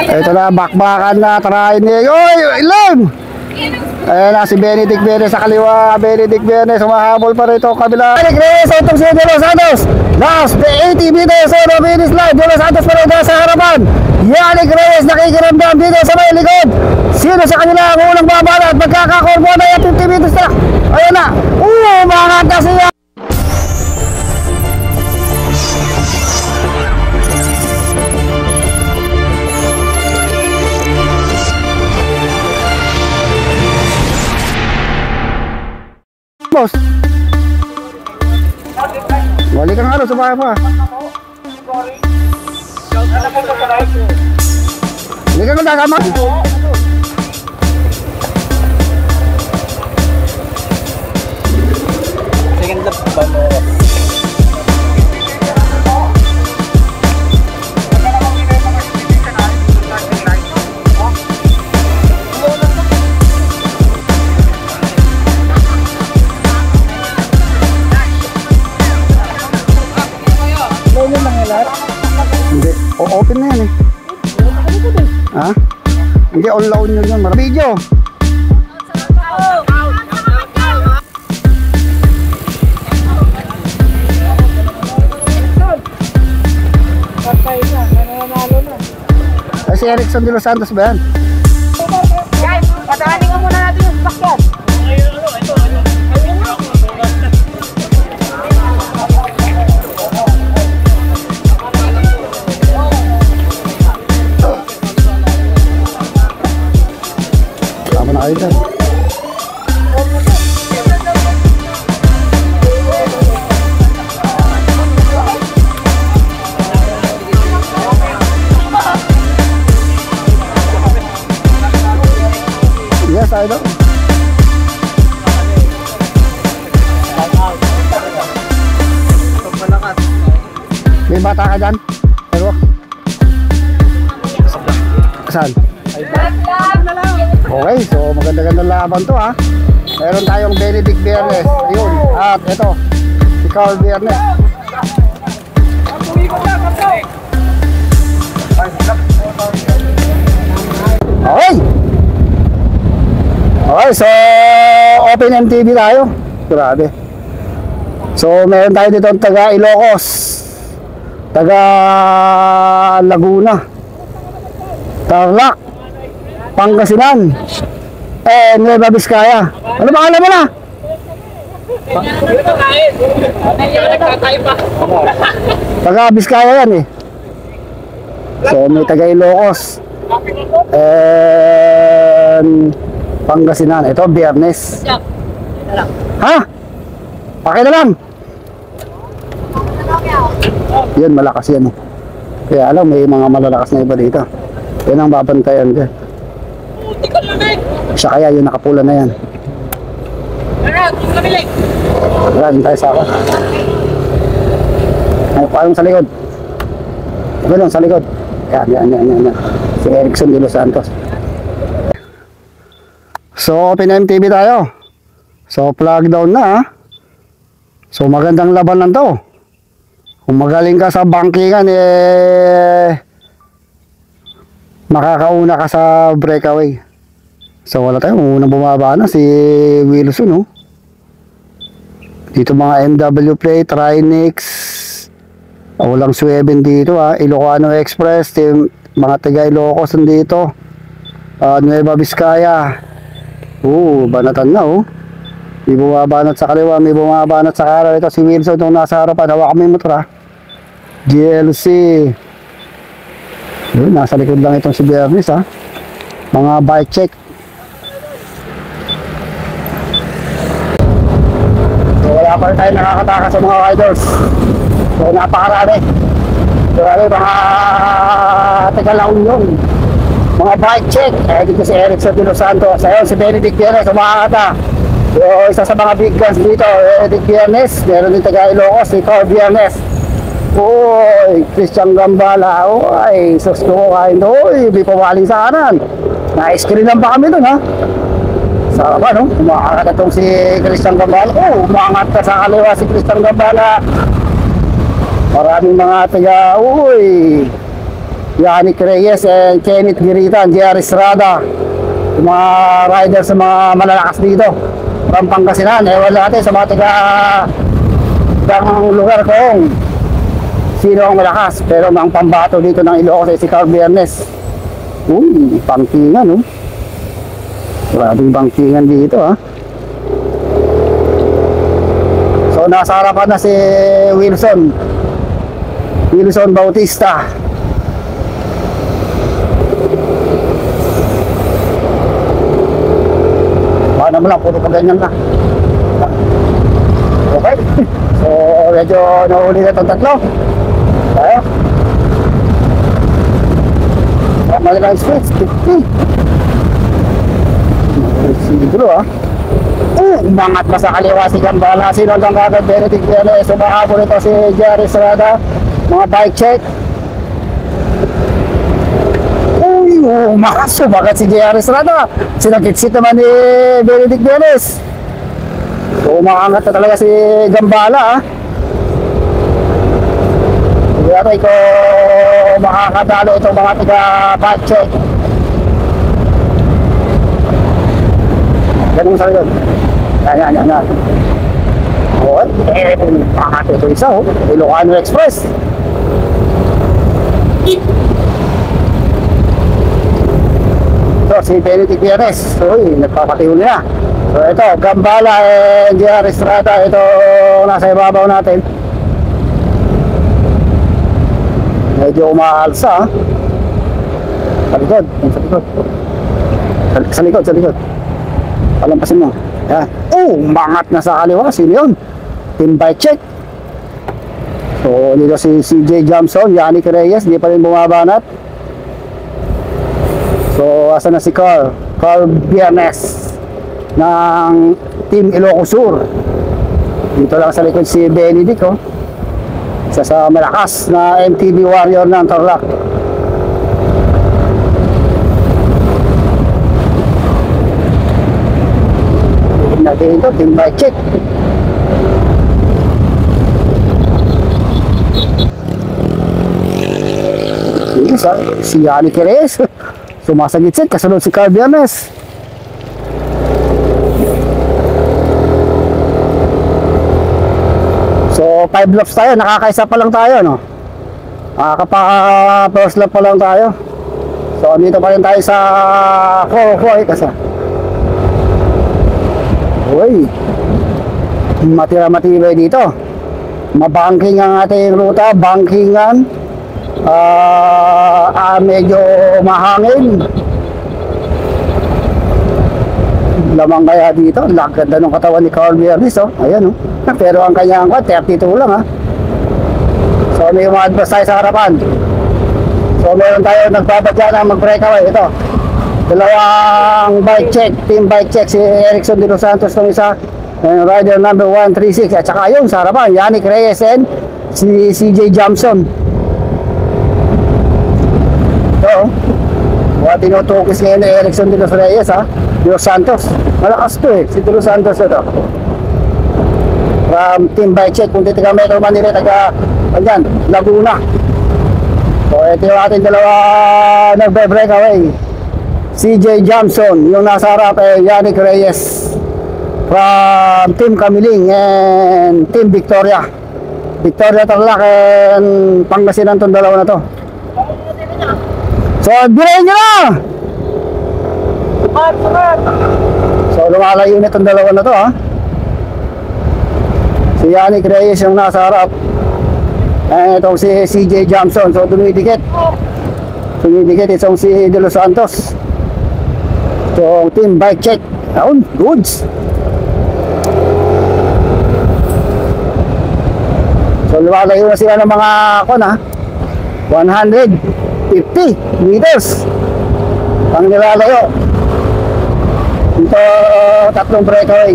Ito na, bakbakan na, tarahin niya. Oy, ilan! Ayan na, si Benedict Bernes sa kaliwa. Benedict Bernes, humahabol pa rito kabila. Benedict Reyes, itong si De Los Santos. Last, the 80 meters on the finish line. De Los Santos pa rin sa harapan. Yannick Reyes, nakikiramdam dito sa may likod. Sino sa kanila ang unang babala at magkakakorbo na yung 50 meters na. Ayan na, mga kasiya. Boss, wali kang ano, sumaya pa. Hindi ka kung nakama. Second lap ba mo? Hindi, open na yan eh. Ha? Hindi, all loud nyo yan. Video. Ay, si Erickson de Los Santos ba yan? Guys, patahanin mo muna natin yung sasakyan. Tama na kayo dyan. Yes, I know. May bata ka dyan? Pero saan? Okay, so maganda-ganda laban to ha. Meron tayong Benedict Bernes. Ayun. At ito, si Carl Bernes. Okay. Okay, so Open MTB tayo. Grabe. So meron tayo dito ang taga Ilocos, taga Laguna, Tarlac, Pangasinan, Nueva Vizcaya. Ano ba alam mo na? Taga Vizcaya yan eh. So may taga Ilocos and Pangasinan. Ito Biyernes. Ha? Okay na lang. Yan, malakas yan. Kaya alam, may mga malalakas na iba dito. Yan ang babantayan dyan. Siya kaya yung nakapula na yan. Wala, din tayo sa ako. Ay, parang sa likod. Ganun, sa likod. Yan. Si Erickson de Los Santos. So, Open MTB tayo. So, plug down na ha. So, magandang laban lang to. Kung magaling ka sa bankingan, makakauna ka sa breakaway. So, wala tayo. Unang bumaba na si Wilson, oh. Dito mga MW Plate, Trinix. Walang Sueben dito, ha. Ilocano Express, team, mga taga Ilocos dito. Nueva Vizcaya. Banatan na, oh. May bumabanat sa kaliwa, may bumabanat sa kanan. Ito si Wilson itong nasa harapan. Hawak kami motor ha. GLC. Yun, nasa likod lang itong si Bernes ha. Mga bike check. So wala pa rin tayo nakakataka sa mga riders. So napakarami. So mga Tagalaon yun. Mga bike check. Dito si Erickson de Los Santos. Ayun si Benedict Bernes, umakakata. So, isa sa mga big guns dito, Benedict Bernes. Meron din taga Ilocos, si Carl Bernes. Christian Gambala. Sus ko kain doon. May pumaling sa kanan. Na-screen lang pa kami doon ha. Sa ba no? Umakakat itong si Christian Gambala. Umangat ka sa kaliwa si Christian Gambala. Maraming mga taga, Yannick Reyes and Kenneth Giritan, JR Estrada, yung mga rider sa mga malalakas dito from Pangasinan. Ewan natin sa mga tagang lugar kung sino ang malakas, pero ang pambato dito ng Ilocos ay si Carl Biernes. Uy, bangkingan, no? Maraming bangkingan dito, ha? So nasa harapan na si Wilson Bautista. Paano mo lang, puro ka ganyan na. Okay. So medyo nahuli na itong tatlo. Tayo. Malalang switch, 50. Siguro, ha? Umangat pa sa kaliwa si Gambala. Sino ang kagad? Benedict Villanueva. Sumahabol ito si JR Estrada. Mga bike check. Uy, sumagat si JR Estrada. Sinakitsit naman ni Benedict Villanueva. So umangat na talaga si Gambala, ha? Kaya ko makakadalo itong mga taga-bike check. Ganun sa likod. Yan. Okay. Ito isa, oh. Ilocano Express. So, si Benedict Villanueva. So, nagpapatihuli na. So, ito, Gambala and JR Estrada. Ito, nasa ibabaw natin. Medyo umaalsa, ha? Sa likod. Sa likod. Palampasin mo. Yan. Mangat na sa kaliwa. Sino yun? Team bike check. So, dito si CJ Jamson, Yannick Reyes, di pa rin bumabanat. So, asa na si Carl Biernes ng Team Ilocos Sur. Dito lang sa likod si Benedict, oh. Isa sa malakas na MTB warrior ng Tarlac. Natin ito, team bike check. Si Yannick Reyes sumasagitsit, kasunod si Carl Biernes. So 5 laps tayo, nakakaisa pa lang tayo, no? First lap pa lang tayo. So dito pa rin tayo sa Corocoy kasi uy, matira-matibay dito. Mabangking ang ating ruta, bangkingan. Medyo mahangin. Lamang kaya dito. Ganda ng katawan ni Carl Biernes, oh. Ayan, oh. Pero ang kanyang 32 lang, ha. So may umaadvance tayo sa harapan. So meron tayo nagbabadya na mag-breakaway. Ito, dalawang bike check, team bike check, si Erickson de los Santos ng isa, and rider number 136, at saka yung sa harapan, Yannick Reyes and si CJ Jamson. So, tinutukis ngayon ni Erickson de los Reyes, ha, de los Santos. Malakas to, si de los Santos ito. From team bike check, kung titigam Metro Manila, taga Laguna. So ito yung ating dalawa nagbe-breakaway, CJ Jamson, yung nasa harap ay Yannick Reyes from Team Kamiling and Team Victoria Tarlac and Pangasinan, itong dalawa na to. So bilayin nyo na! So lumalayo na itong dalawa na to, ha. Si Yannick Reyes yung nasa harap, itong si CJ Jamson. So dumidikit itong si De Los Santos. So team bike check, yun, goods. So lumalayo na sila ng mga 150 meters ang nilalayo. Ito, tatlong breakaway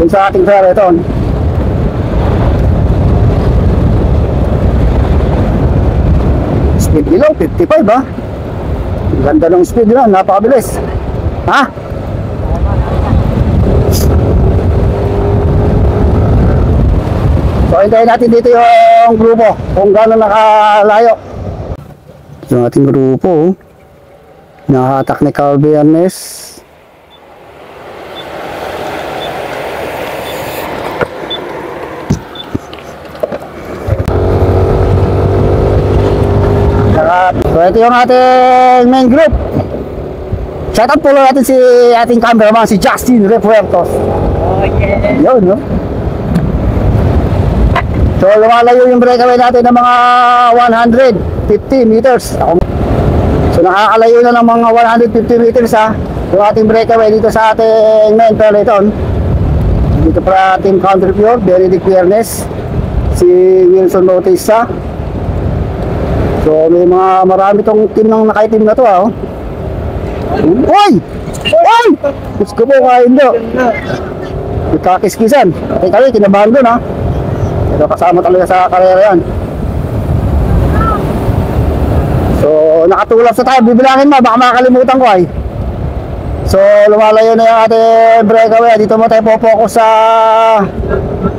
dun sa ating marathon. Speed below 55, ha. Ganda ng speed nila, napakabilis, ha. So hintayin natin dito yung grupo kung gano'n nakalayo. Yung ating grupo, nakahatak ni Carl Bernes. So ito yung ating main group. Shout out po lang natin si ating cameraman, si Justin Repuertos. Oh, yeah. Yun, no? So lumalayo yung breakaway natin ng mga 150 meters. So nakakalayo na ng mga 150 meters ha, yung ating breakaway dito sa ating main peloton. Dito para ating Country Pure, Benedict Viernes, si Wilson Bautista. So may mga marami tong team ng nakaitim na to ha. Oh. Uy! Uy! Gusto po kain do. Nagkakiskisan. Kaya kami kinabahan doon ha. Pero kasama talaga sa karera yan. So nakatulap sa tayo. Bibilangin mo, baka makakalimutan ko ay. So lumalayo na yung ating breakaway. Dito mo tayo po-focus sa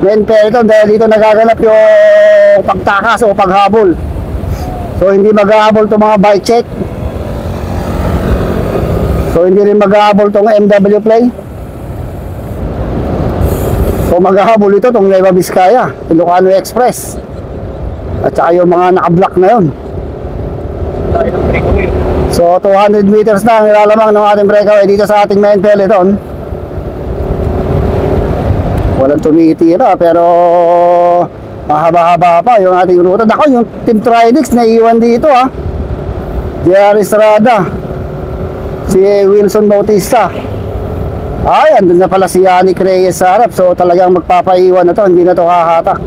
main peloton dahil dito nagaganap yung pagtakas o paghabol. So hindi maghahabol itong mga bike check. So hindi rin maghahabol itong MW Play. So maghahabol ito itong Nueva Vizcaya, Ilocano Express. At saka yung mga naka-block na yun. So 200 meters na ang ilalamang ng ating breakaway dito sa ating main peloton. Walang tumitira pero mahaba-haba pa yung ating ruta. Ako yung Team Trinix na iwan dito ha. JR Estrada, si Wilson Bautista. Ay, andun na pala si Yannick Reyes sa harap. So talagang magpapaiwan na to, hindi na to hahatak.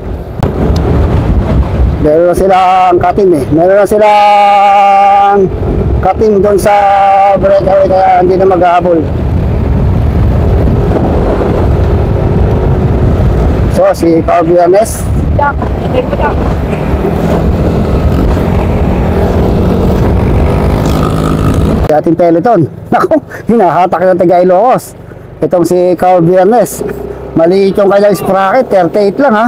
Meron na silang katim eh. Meron na silang katim doon sa breakaway kaya hindi na maghahabol. So si Pao Villanes, ating peloton. Naku, hinahatak ng taga Ilocos. Itong si Carl Bernes. Maliit yung kanyang sprocket, 38 lang ha.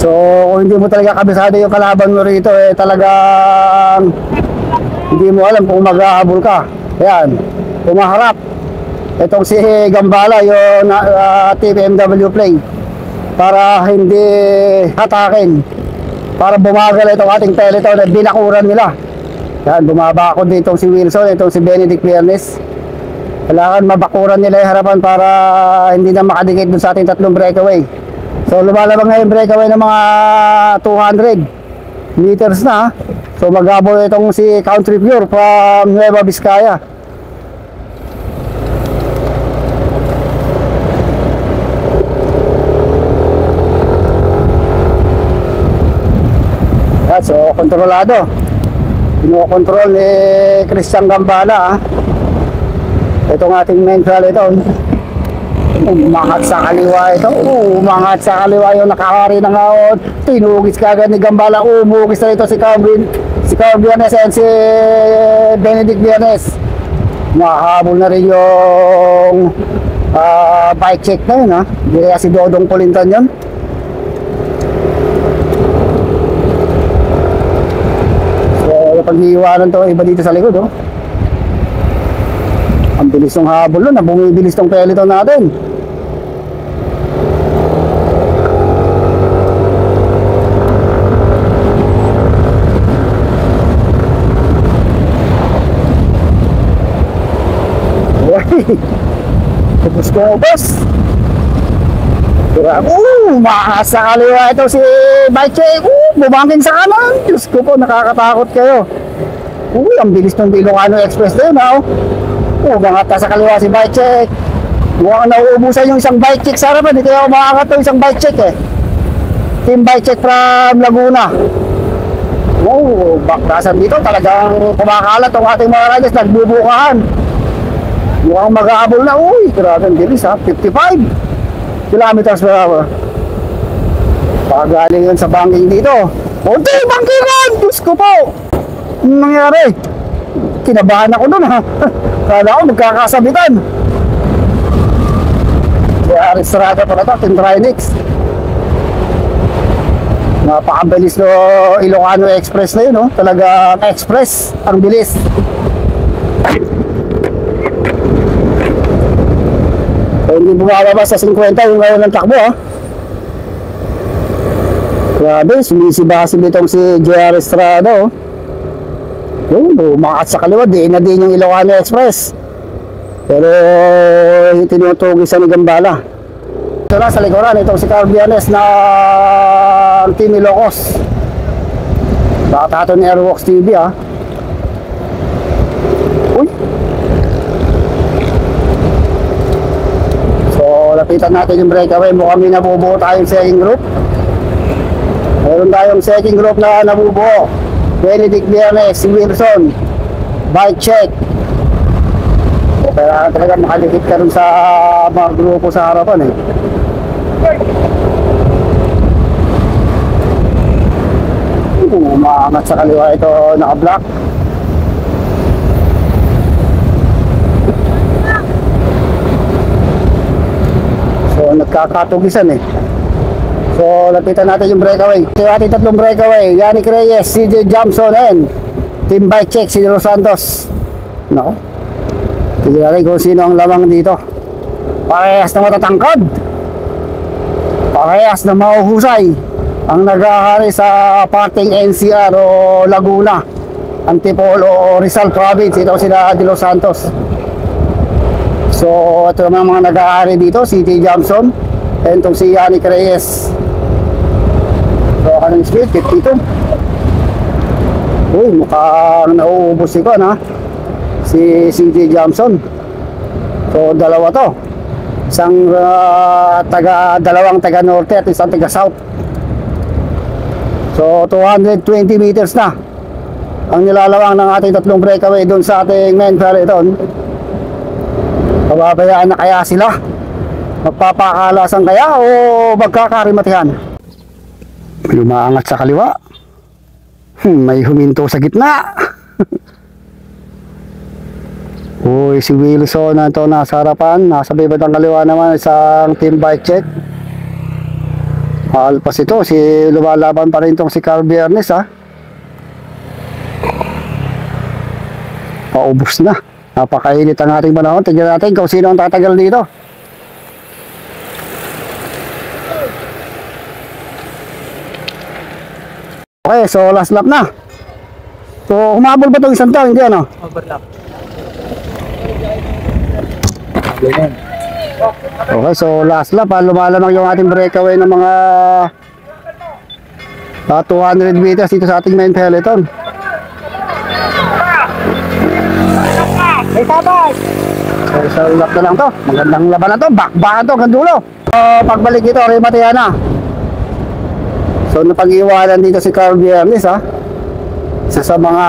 So kung hindi mo talaga kabisado yung kalaban mo rito eh talagang hindi mo alam kung maghahabol ka. Ayan, pumaharap. Itong si Gambala yung Team MW Play para hindi hatakin, para bumagal itong ating peloton at binakuran nila. Yan, bumaba ako dito si Wilson, itong si Benedict Viernes. Kailangan mabakuran nila yung harapan para hindi na makadikit dun sa ating tatlong breakaway. So lumalabang na yung breakaway ng mga 200 meters na. So maghabol itong si Country Pure from Nueva Vizcaya. Yan, so kontrolado. Kinokontrol ni Christian Gambala ha. Itong ating main peloton. Umangat sa kaliwa ito. Umangat sa kaliwa yung nakahari ng haon. Tinugis kagad ni Gambala. Umugis na ito si Calvin Villanes and si Benedict Viernes. Mahabol na rin yung bike check na yun ha. Hindi kaya si Dodong Pulintan yun. Paghihiwanan to iba dito sa likod oh. Ang bilis ng habol na bumibilis tong peloton natin. Tapos ko boss. Makas sa kaliwa ito si Bike. Bumangkin sa kanan. Diyos ko po, nakakatakot kayo. Ang bilis ng Ilocano Express din ha. Mangata sa kaliwa si Bike. Mukhang nauubusan yung isang Bike sa harapan. Hindi kaya umaangat yung isang Bike eh. Team Bike from Laguna. Baklasan dito. Talagang kumakalat ang ating mga riders. Nagbubukahan. Mukhang mag-aabol na. Grabe ang bilis ha. 55 kilometers per hour. Pagaling yun sa banking dito. Kunti bankingan! Diyos ko po! Anong nangyari? Kinabahan ako nun ha. Kala ko magkakasabitan. Kaya Aristarada pa na ito, Team Trinix. Napakabilis no Ilocano Express na yun, no? Talaga express, ang bilis. So, hindi bumababa sa 50 yung ngayon ng takbo, ha? Grabe, sumisibasi nitong si JR Estrada, oh. Yun, umakat sa kaliwa, diin na din yung Ilocano Express. Pero tinutugis ni Gambala. Ito na sa likuran, itong si Carl Villanes na Team Ilocos. Nakatato ni Airworks TV, ha. Uy. So, lapitan natin yung breakaway. Mukhang may nabubuo tayong second group. Meron tayong second group na nabubuo. Benedict Villanes, si Wilson, bike check. Pero talaga makadikit ka rin sa mga grupo sa harapan, eh. Umaangat sa kaliwa ito, naka-block. So nagkakatugisan, eh. So lapitan natin yung breakaway. Ito ating tatlong breakaway. Yannick Reyes, CJ Jamson, and Team Bike Check, si Los Santos. Nako, tignan natin kung sino ang lamang dito. Parehas na matatangkad, parehas na mahuhusay ang nag-ahari sa parting NCR o Laguna, Antipolo o Rizal Province. Ito sila De Los Santos. So ito naman mga nag-ahari dito, si T. Jamson and itong si Yannick Reyes. So kanang speed 52. Uy, mukhang nauubos si Kon, ha, si CJ Jamson. So dalawa to, isang dalawang taga norte at isang taga south. So 220 meters na ang nilalawang ng ating tatlong breakaway doon sa ating main peloton. Pababayaan na kaya sila? Magpapakalasan kaya o magkakarimatihan? May umaangat sa kaliwa. May huminto sa gitna. Uy, si Wilson na ito nasa harapan. Nasa bibad ang kaliwa naman isang Team Bike Check. Alpas ito, si lumalaban pa rin itong si Carl Villanes, ha. Paubos na. Napakainit ang ating panahon. Tignan natin kung sino ang tatagal dito. Okay, so last lap na. So humabol ba itong isang tao? Hindi, ano? Overlap. Okay, so last lap, lumalamang yung ating breakaway ng mga 200 meters dito sa ating main peloton. So isang lap na lang to. Magandang laban na to. Bakbakan to, hanggang dulo. So pagbalik dito, Rimatiana. So napag-iwanan dito si Carl Villanes, ha. Isa sa mga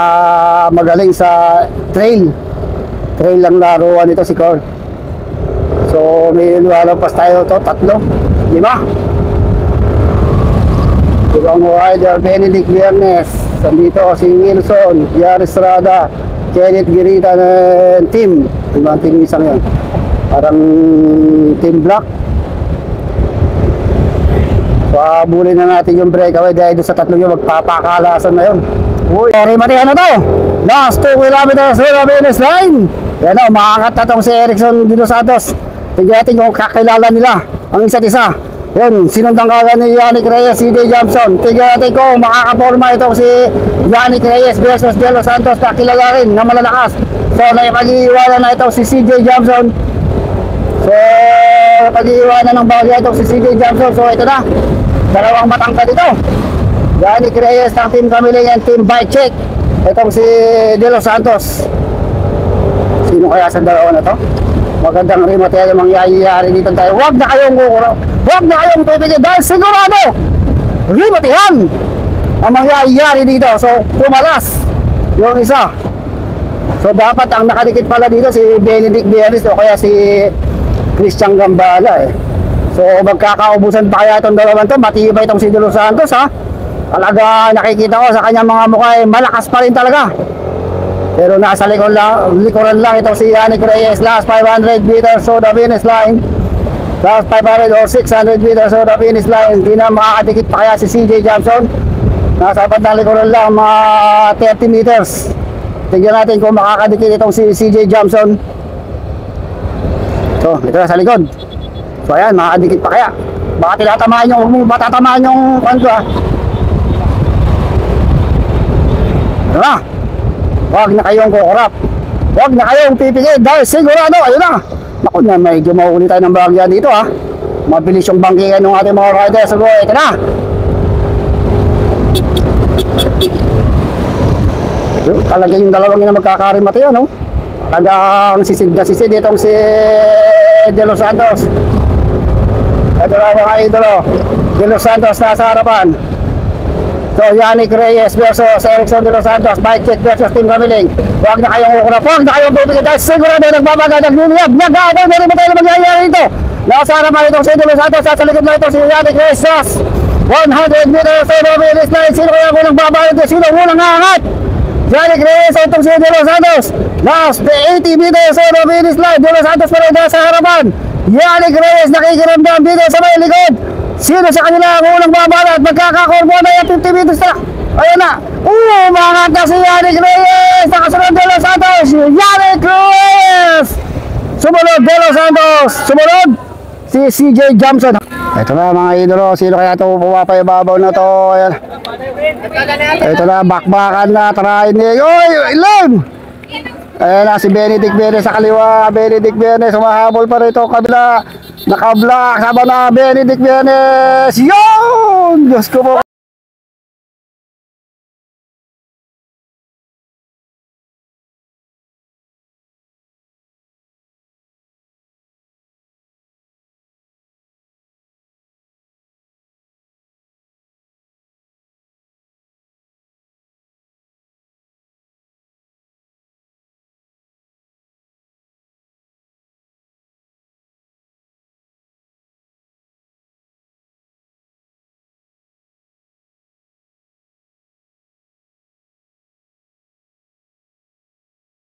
magaling sa trail lang laruan dito si Carl. So may lumalampas tayo to, 3, 5. Ibang rider, Benedict Villanes. Nandito si Wilson, JR Estrada, Kenneth Girita and team. Ibang team isang yun. Parang team black. So abulin na natin yung breakaway dahil sa 3 yung magpapakalasan na yun. Uy, sorry, matihan na to. Last 2 kilometers sa Venus Line. Yan o, makakat na tong si Erickson De Los Santos. Tignan natin kung kakilala nila ang isa't isa. Yun, sinundang kagan ni Yannick Reyes, CJ Jamson. Tignan natin kung makakaporma itong si Yannick Reyes versus De Los Santos na kilala rin na malalakas. So nakipag-iiwanan na itong si CJ Jamson. So pag-iiwanan ng bagay itong si CJ Jamson. So ito na, dalawang matangkad ito. Yannick Reyes ng Team Kamiling and Team Bike Check. Itong si De Los Santos. Sino kaya sa dalawa na to? Magandang remote yung mangyayari dito tayo. Huwag na kayong kukuro. Huwag na kayong pipigil dahil sigurado remotehan ang mangyayari dito. So pumalas yung isa. So dapat ang nakadikit pala dito si Benedict Villanes o kaya si Christian Gambala, eh. So magkakaubusan pa kaya itong dalawang to. Matibay itong si De Los Santos, ha. Talaga nakikita ko sa kanyang mga mukha, eh, malakas pa rin talaga. Pero nasa likuran lang itong si Yannick Reyes. Last 500 meters, so the finish line. Tapos 500 or 600 meters on the finish line. Hindi na makakadikit pa kaya si CJ Johnson. Nasa bandang likuran lang mga 30 meters. Tignan natin kung makakadikit itong si CJ Johnson. So, ito na sa likod. So ayan, makakadikit pa kaya. Baka tinatamaan yung, matatamaan yung kanto ah. Ito na. Huwag na kayong kukurap. Huwag na kayong pipigil dahil sigurado, ayun na. Naku na, medyo mauuli tayo ng bagya dito ha. Mabilis yung bangkingan ng ating mga riders. So, ito na. Talaga yung dalawang yun na magkakarimati yun, no? Talagang sisid na sisid itong si De Los Santos. Ito na mga idolo. De Los Santos nasa harapan. So, Yannick Reyes versus Erickson De Los Santos. Bike check versus Team Kamiling. Huwag na kayong ukurap. Huwag na kayong bubigyan. Dahil sigurado nagbabaga, nagluliyab. Nag-aagaw na rin ba tayo na mangyayari ito? Nasa harapan itong si De Los Santos. Sa likod na ito si Yannick Reyes. 100 meters sa finish line. Sino kaya kung nagbabaga ito? Sino unang aangat? Yannick Reyes itong si De Los Santos. Last 80 meters sa finish line. De Los Santos pa rin nasa harapan. Yannick Reyes nakikiramdam dito sa may likod. Sino sa kanila ang unang babala at magkakakorbo na yung 50 meters na. Ayan na. Umangat na si Yannick Reyes. Nakasunod De Los Santos. Yannick Reyes. Sumunod De Los Santos. Sumunod si CJ Johnson. Ito na mga idolo. Sino kaya ito pumapaibabaw na to? Ayan. Ito na bakbakan na. Tarahin niya. Oy! Ilan! Ayan na si Benedict Benes sa kaliwa. Benedict Benes humahabol pa rito kabila. Nakablock sama na Benedict Benes. Yun! Diyos ko po.